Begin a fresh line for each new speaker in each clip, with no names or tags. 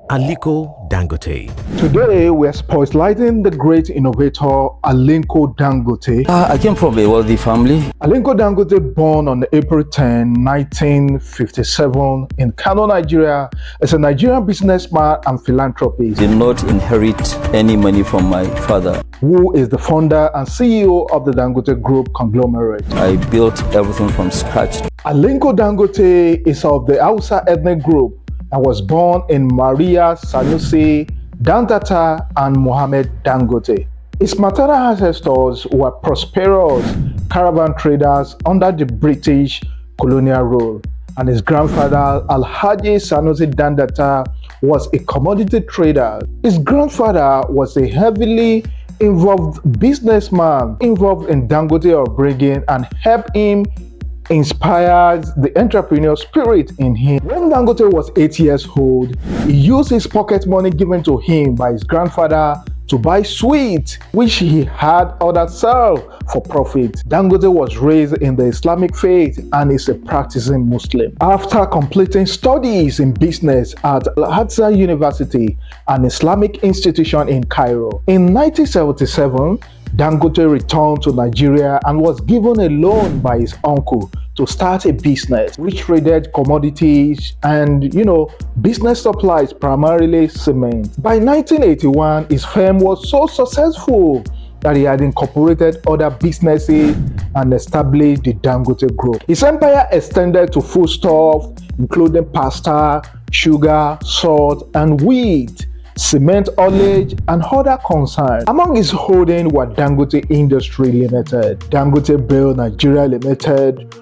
Aliko Dangote.
Today, we are spotlighting the great innovator Aliko Dangote.
I came from a wealthy family.
Aliko Dangote, born on April 10, 1957 in Kano, Nigeria, is a Nigerian businessman and philanthropist.
Did not inherit any money from my father,
who is the founder and CEO of the Dangote Group conglomerate.
I built everything from scratch.
Aliko Dangote is of the Hausa ethnic group and was born in Maria Sanusi, Dantata, and Mohammed Dangote. His maternal ancestors were prosperous caravan traders under the British colonial rule, and his grandfather, Alhaji Sanusi Dantata, was a commodity trader. His grandfather was a heavily involved businessman involved in Dangote upbringing and helped him inspires the entrepreneurial spirit in him. When Dangote was 8 years old, he used his pocket money given to him by his grandfather to buy sweets, which he had others sell for profit. Dangote was raised in the Islamic faith and is a practicing Muslim. After completing studies in business at Al-Azhar University, an Islamic institution in Cairo, in 1977, Dangote returned to Nigeria and was given a loan by his uncle to start a business which traded commodities and, business supplies, primarily cement. By 1981, his firm was so successful that he had incorporated other businesses and established the Dangote Group. His empire extended to foodstuff, including pasta, sugar, salt, and wheat, cement, haulage, and other concerns. Among his holdings were Dangote Industry Limited, Dangote Bell Nigeria Limited.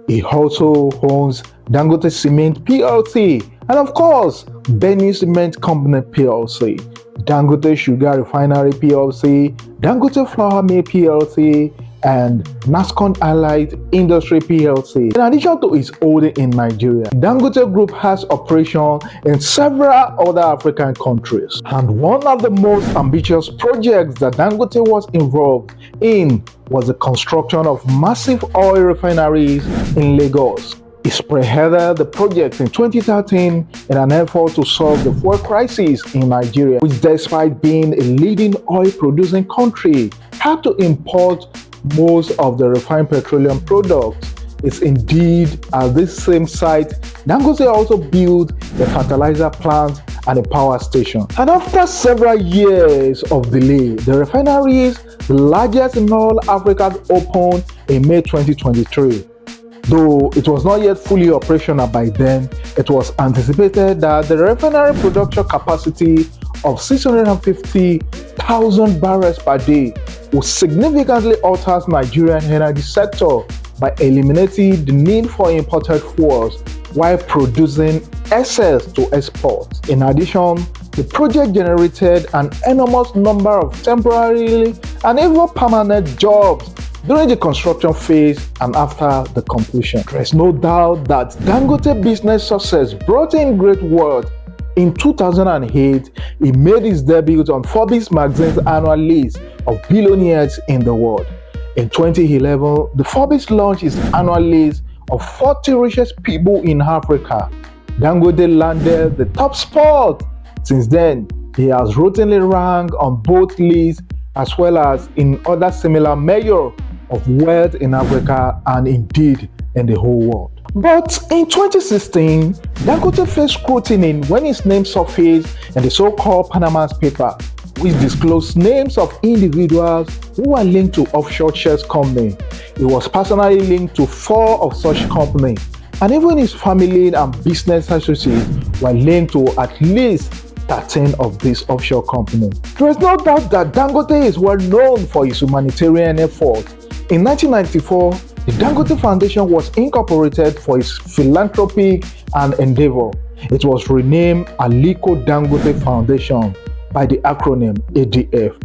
He also owns Dangote Cement PLC, and of course, Benue Cement Company PLC, Dangote Sugar Refinery PLC, Dangote Flour Mill PLC, and Nascon Allied Industry PLC. In addition to its holding in Nigeria, Dangote Group has operations in several other African countries. And one of the most ambitious projects that Dangote was involved in was the construction of massive oil refineries in Lagos. He spearheaded the project in 2013 in an effort to solve the fuel crisis in Nigeria, which, despite being a leading oil-producing country, had to import most of the refined petroleum products. It's indeed at this same site Dangote also built a fertilizer plant and a power station. And after several years of delay, the refineries, the largest in all Africa, opened in May 2023. Though it was not yet fully operational by then, it was anticipated that the refinery production capacity of 650,000 barrels per day would significantly alter Nigerian energy sector by eliminating the need for imported fuels while producing excess to export. In addition, the project generated an enormous number of temporary and even permanent jobs during the construction phase and after the completion. There is no doubt that Dangote business success brought in great wealth. In 2008, he made his debut on Forbes magazine's annual list of billionaires in the world. In 2011, the Forbes launched its annual list of 40 richest people in Africa. Dangote landed the top spot. Since then, he has routinely ranked on both lists as well as in other similar measures of wealth in Africa and indeed in the whole world. But in 2016, Dangote faced scrutiny when his name surfaced in the so-called Panama paper, which disclosed names of individuals who were linked to offshore shares company. He was personally linked to 4 of such companies, and even his family and business associates were linked to at least 13 of these offshore companies. There is no doubt that Dangote is well known for his humanitarian efforts. In 1994, the Dangote Foundation was incorporated for its philanthropic and endeavor. It was renamed Aliko Dangote Foundation by the acronym ADF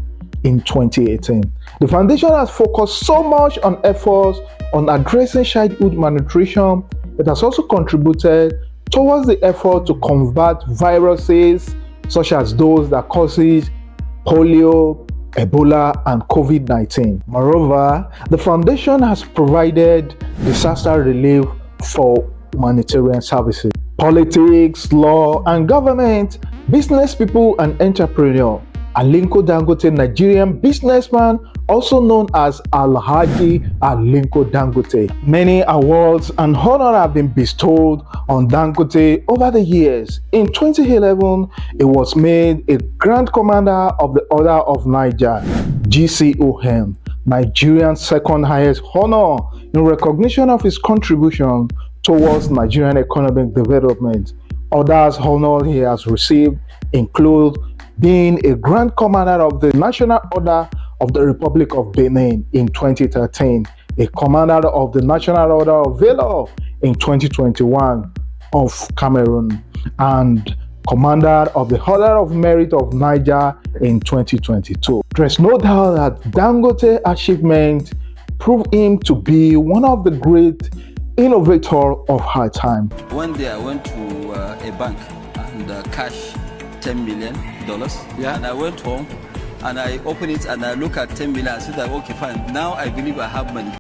in 2018. The foundation has focused so much on efforts on addressing childhood malnutrition. It has also contributed towards the effort to combat viruses such as those that causes polio, Ebola, and COVID-19. Moreover, the foundation has provided disaster relief for humanitarian services. Politics, law, and government Business people and entrepreneur. Aliko Dangote, Nigerian businessman, also known as Alhaji Aliko Dangote. Many awards and honor have been bestowed on Dangote over the years. In 2011, he was made a Grand Commander of the Order of Niger, GCON, Nigeria's second highest honor in recognition of his contribution towards Nigerian economic development. Others honors he has received include being a Grand Commander of the National Order of the Republic of Benin in 2013, a Commander of the National Order of Valor in 2021 of Cameroon, and Commander of the Order of Merit of Niger in 2022. There's no doubt that Dangote's achievement proved him to be one of the great innovators of our time.
One day I went to a bank and cash $10 million. Yeah. And I went home and I opened it and I look at 10 million. I said, okay, fine. Now I believe I have money.